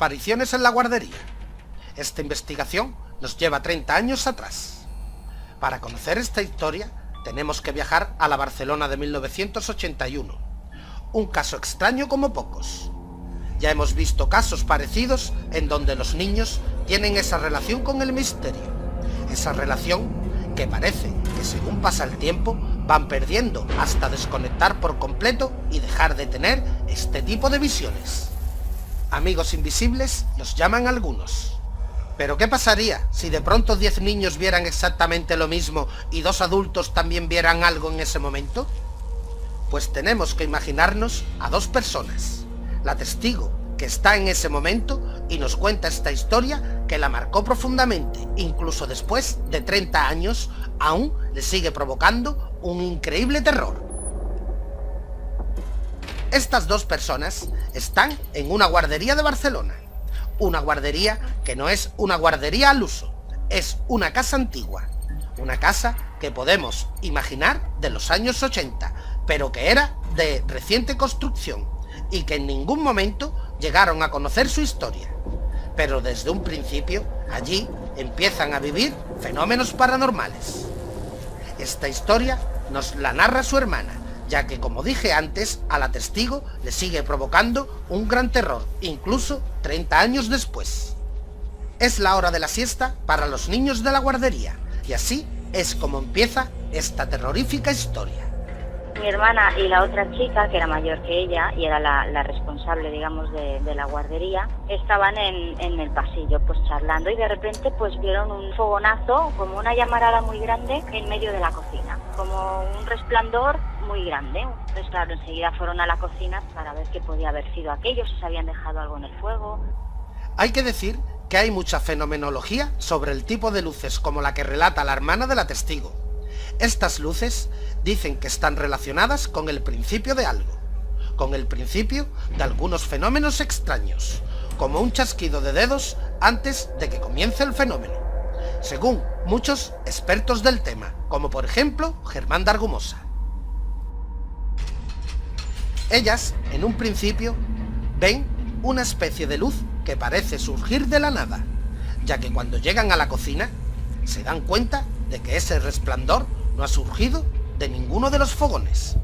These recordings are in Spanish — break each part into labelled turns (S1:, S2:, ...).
S1: desapariciones en la guardería. Esta investigación nos lleva 30 años atrás. Para conocer esta historia, tenemos que viajar a la Barcelona de 1981. Un caso extraño como pocos. Ya hemos visto casos parecidos en donde los niños tienen esa relación con el misterio. Esa relación que parece que según pasa el tiempo van perdiendo hasta desconectar por completo y dejar de tener este tipo de visiones. Amigos invisibles los llaman algunos. ¿Pero qué pasaría si de pronto 10 niños vieran exactamente lo mismo y 2 adultos también vieran algo en ese momento? Pues tenemos que imaginarnos a 2 personas. La testigo, que está en ese momento y nos cuenta esta historia que la marcó profundamente, incluso después de 30 años, aún le sigue provocando un increíble terror. Estas 2 personas están en una guardería de Barcelona. Una guardería que no es una guardería al uso, es una casa antigua. Una casa que podemos imaginar de los años 80, pero que era de reciente construcción y que en ningún momento llegaron a conocer su historia. Pero desde un principio, allí empiezan a vivir fenómenos paranormales. Esta historia nos la narra su hermana, ya que, como dije antes, a la testigo le sigue provocando un gran terror, incluso 30 años después. Es la hora de la siesta para los niños de la guardería, y así es como empieza esta terrorífica historia.
S2: Mi hermana y la otra chica, que era mayor que ella y era la responsable, digamos, de la guardería, estaban en el pasillo, pues charlando, y de repente pues vieron un fogonazo, como una llamarada muy grande en medio de la cocina, como un resplandor muy grande. Entonces, claro, enseguida fueron a la cocina para ver qué podía haber sido aquello, si se habían dejado algo en el fuego.
S1: Hay que decir que hay mucha fenomenología sobre el tipo de luces como la que relata la hermana de la testigo. Estas luces dicen que están relacionadas con el principio de algo, con el principio de algunos fenómenos extraños, como un chasquido de dedos antes de que comience el fenómeno, según muchos expertos del tema, como por ejemplo Germán de Argumosa. Ellas, en un principio, ven una especie de luz que parece surgir de la nada, ya que cuando llegan a la cocina, se dan cuenta de que ese resplandor no ha surgido de ninguno de los fogones,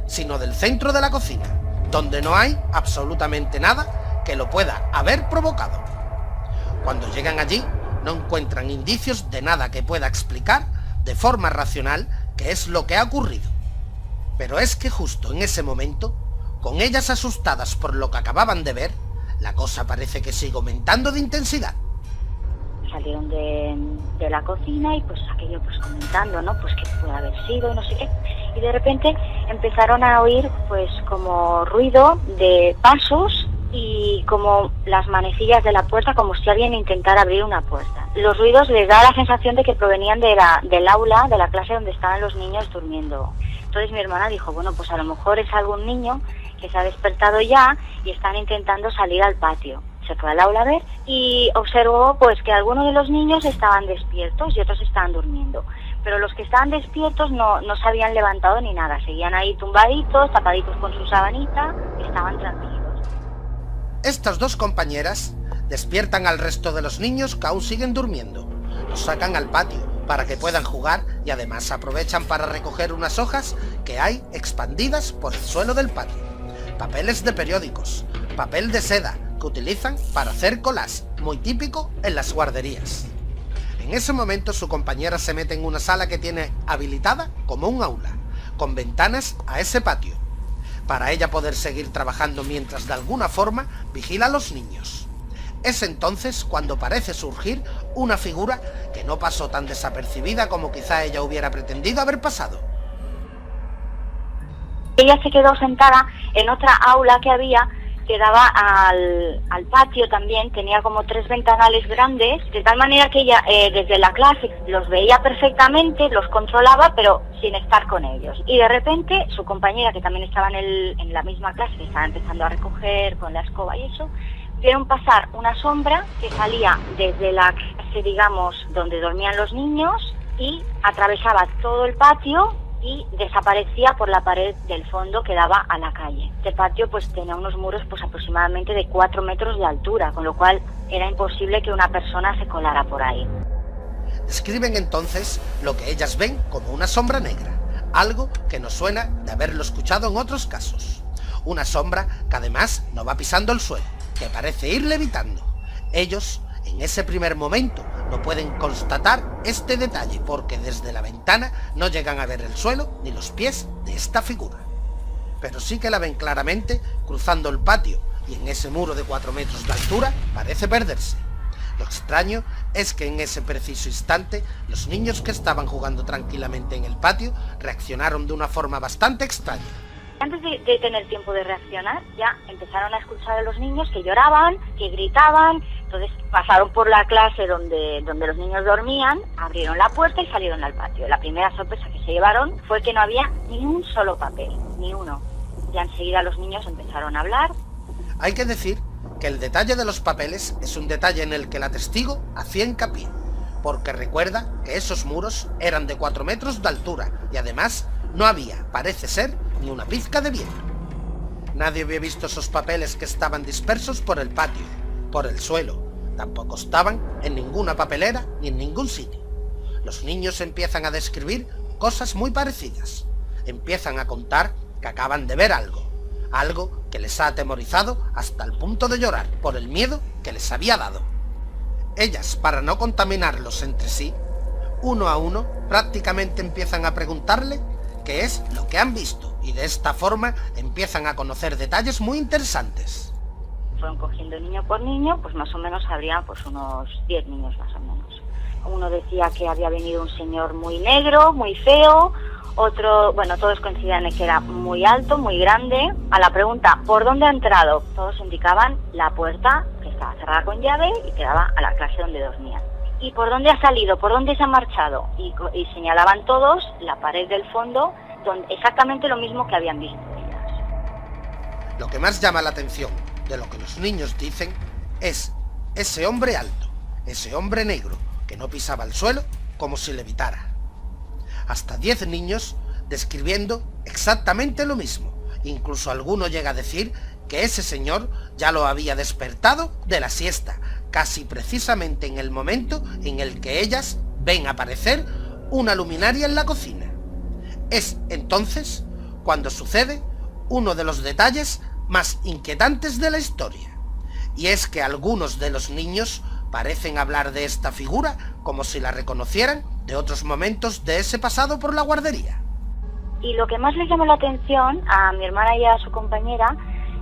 S1: sino del centro de la cocina, donde no hay absolutamente nada que lo pueda haber provocado. Cuando llegan allí, no encuentran indicios de nada que pueda explicar de forma racional qué es lo que ha ocurrido. Pero es que justo en ese momento, con ellas asustadas por lo que acababan de ver, la cosa parece que sigue aumentando de intensidad.
S2: Salieron de la cocina y pues aquello pues comentando, ¿no? Pues qué puede haber sido y no sé qué. Y de repente empezaron a oír pues como ruido de pasos y como las manecillas de la puerta, como si alguien intentara abrir una puerta. Los ruidos les da la sensación de que provenían del aula, de la clase donde estaban los niños durmiendo. Entonces mi hermana dijo, bueno, pues a lo mejor es algún niño que se ha despertado ya y están intentando salir al patio. Se fue al aula a ver y observó pues que algunos de los niños estaban despiertos y otros estaban durmiendo. Pero los que estaban despiertos no se habían levantado ni nada, seguían ahí tumbaditos, tapaditos con su sabanita, estaban tranquilos.
S1: Estas 2 compañeras despiertan al resto de los niños que aún siguen durmiendo. Los sacan al patio para que puedan jugar y además aprovechan para recoger unas hojas que hay expandidas por el suelo del patio. Papeles de periódicos, papel de seda, que utilizan para hacer collage, muy típico en las guarderías. En ese momento su compañera se mete en una sala que tiene habilitada como un aula, con ventanas a ese patio, para ella poder seguir trabajando mientras de alguna forma vigila a los niños. Es entonces cuando parece surgir una figura que no pasó tan desapercibida como quizá ella hubiera pretendido haber pasado.
S2: Ella se quedó sentada en otra aula que había, que daba al patio también, tenía como 3 ventanales grandes, de tal manera que ella desde la clase los veía perfectamente, los controlaba, pero sin estar con ellos. Y de repente su compañera, que también estaba en la misma clase, que estaba empezando a recoger con la escoba y eso, vieron pasar una sombra que salía desde la clase, digamos, donde dormían los niños y atravesaba todo el patio y desaparecía por la pared del fondo que daba a la calle. Este patio pues tenía unos muros pues aproximadamente de 4 metros de altura, con lo cual era imposible que una persona se colara por ahí.
S1: Describen entonces lo que ellas ven como una sombra negra, algo que nos suena de haberlo escuchado en otros casos. Una sombra que además no va pisando el suelo, que parece ir levitando. Ellos, en ese primer momento, no pueden constatar este detalle porque desde la ventana no llegan a ver el suelo ni los pies de esta figura. Pero sí que la ven claramente cruzando el patio y en ese muro de 4 metros de altura parece perderse. Lo extraño es que en ese preciso instante los niños que estaban jugando tranquilamente en el patio reaccionaron de una forma bastante extraña.
S2: Antes de tener tiempo de reaccionar, ya empezaron a escuchar a los niños que lloraban, que gritaban. Entonces pasaron por la clase donde los niños dormían, abrieron la puerta y salieron al patio. La primera sorpresa que se llevaron fue que no había ni un solo papel, ni uno. Ya enseguida los niños empezaron a hablar.
S1: Hay que decir que el detalle de los papeles es un detalle en el que la testigo hacía hincapié, porque recuerda que esos muros eran de 4 metros de altura y además no había, parece ser, ni una pizca de viento. Nadie había visto esos papeles que estaban dispersos por el patio, por el suelo. Tampoco estaban en ninguna papelera ni en ningún sitio. Los niños empiezan a describir cosas muy parecidas. Empiezan a contar que acaban de ver algo que les ha atemorizado hasta el punto de llorar por el miedo que les había dado. Ellas, para no contaminarlos entre sí, uno a uno prácticamente empiezan a preguntarle qué es lo que han visto y de esta forma empiezan a conocer detalles muy interesantes.
S2: Fueron cogiendo niño por niño, pues más o menos habría pues unos 10 niños más o menos. Uno decía que había venido un señor muy negro, muy feo. Otro, bueno, todos coincidían en que era muy alto, muy grande. A la pregunta, ¿por dónde ha entrado?, todos indicaban la puerta, que estaba cerrada con llave y que daba a la clase donde dormían. ¿Y por dónde ha salido? ¿Por dónde se ha marchado? Y señalaban todos la pared del fondo, donde exactamente lo mismo que habían visto ellas.
S1: Lo que más llama la atención de lo que los niños dicen es ese hombre alto, ese hombre negro, que no pisaba el suelo como si levitara. Hasta 10 niños describiendo exactamente lo mismo. Incluso alguno llega a decir que ese señor ya lo había despertado de la siesta, casi precisamente en el momento en el que ellas ven aparecer una luminaria en la cocina. Es entonces cuando sucede uno de los detalles más inquietantes de la historia. Y es que algunos de los niños parecen hablar de esta figura como si la reconocieran de otros momentos de ese pasado por la guardería.
S2: Y lo que más les llamó la atención a mi hermana y a su compañera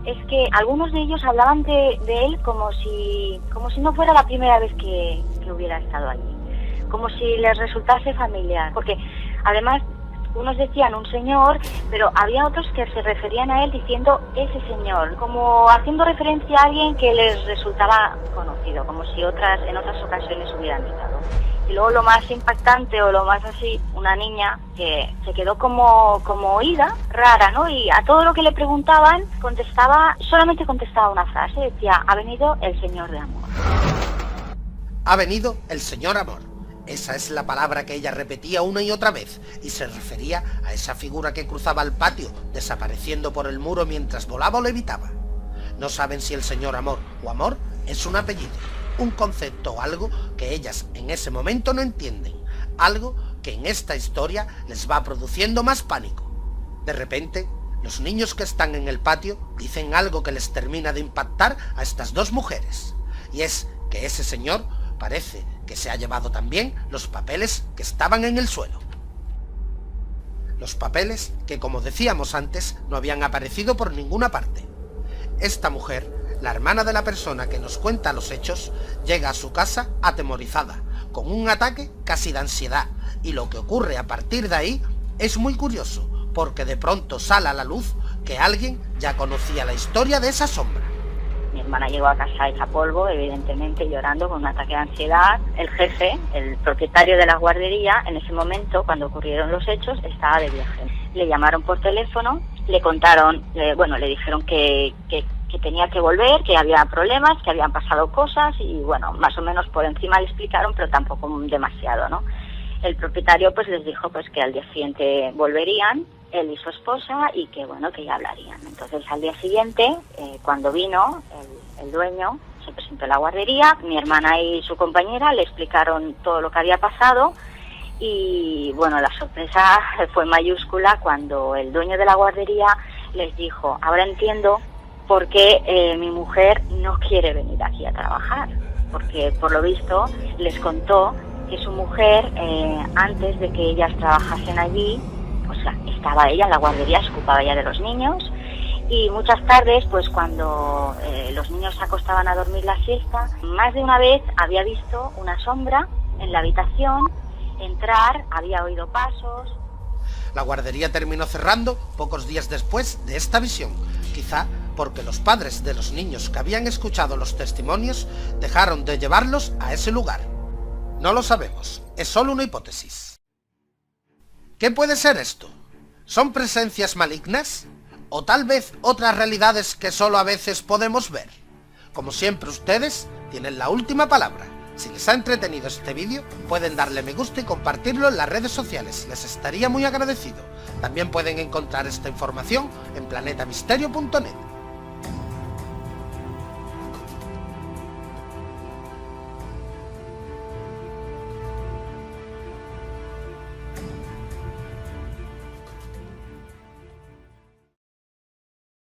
S2: es que algunos de ellos hablaban de él como si no fuera la primera vez que hubiera estado allí, como si les resultase familiar, porque además unos decían un señor, pero había otros que se referían a él diciendo ese señor, como haciendo referencia a alguien que les resultaba conocido, como si en otras ocasiones hubieran estado. Y luego lo más impactante o lo más así, una niña que se quedó como oída, rara, ¿no? Y a todo lo que le preguntaban solamente contestaba una frase, decía, ha venido el Señor de Amor.
S1: Ha venido el Señor Amor. Esa es la palabra que ella repetía una y otra vez, y se refería a esa figura que cruzaba el patio, desapareciendo por el muro mientras volaba o levitaba. No saben si el Señor Amor o Amor es un apellido, un concepto o algo que ellas en ese momento no entienden, algo que en esta historia les va produciendo más pánico. De repente, los niños que están en el patio dicen algo que les termina de impactar a estas dos mujeres, y es que ese señor parece que se ha llevado también los papeles que estaban en el suelo. Los papeles que, como decíamos antes, no habían aparecido por ninguna parte. Esta mujer, la hermana de la persona que nos cuenta los hechos, llega a su casa atemorizada, con un ataque casi de ansiedad, y lo que ocurre a partir de ahí es muy curioso, porque de pronto sale a la luz que alguien ya conocía la historia de esa sombra.
S2: Mi hermana llegó a casa hecha polvo, evidentemente llorando con un ataque de ansiedad. El jefe, el propietario de la guardería, en ese momento, cuando ocurrieron los hechos, estaba de viaje. Le llamaron por teléfono, le contaron, le dijeron que tenía que volver, que había problemas, que habían pasado cosas y bueno, más o menos por encima le explicaron, pero tampoco demasiado, ¿no? el propietario pues les dijo pues que al día siguiente volverían, él y su esposa, y que bueno, que ya hablarían. Entonces al día siguiente, cuando vino el dueño, se presentó en la guardería, mi hermana y su compañera le explicaron todo lo que había pasado, y bueno, la sorpresa fue mayúscula cuando el dueño de la guardería les dijo: ahora entiendo por qué mi mujer no quiere venir aquí a trabajar, porque por lo visto les contó que su mujer, antes de que ellas trabajasen allí, pues estaba ella en la guardería, se ocupaba ella de los niños, y muchas tardes, pues cuando los niños se acostaban a dormir la siesta, más de una vez había visto una sombra en la habitación entrar, había oído pasos.
S1: La guardería terminó cerrando pocos días después de esta visión, quizá porque los padres de los niños que habían escuchado los testimonios dejaron de llevarlos a ese lugar. No lo sabemos, es solo una hipótesis. ¿Qué puede ser esto? ¿Son presencias malignas? ¿O tal vez otras realidades que solo a veces podemos ver? Como siempre, ustedes tienen la última palabra. Si les ha entretenido este vídeo, pueden darle me gusta y compartirlo en las redes sociales, les estaría muy agradecido. También pueden encontrar esta información en planetamisterio.net.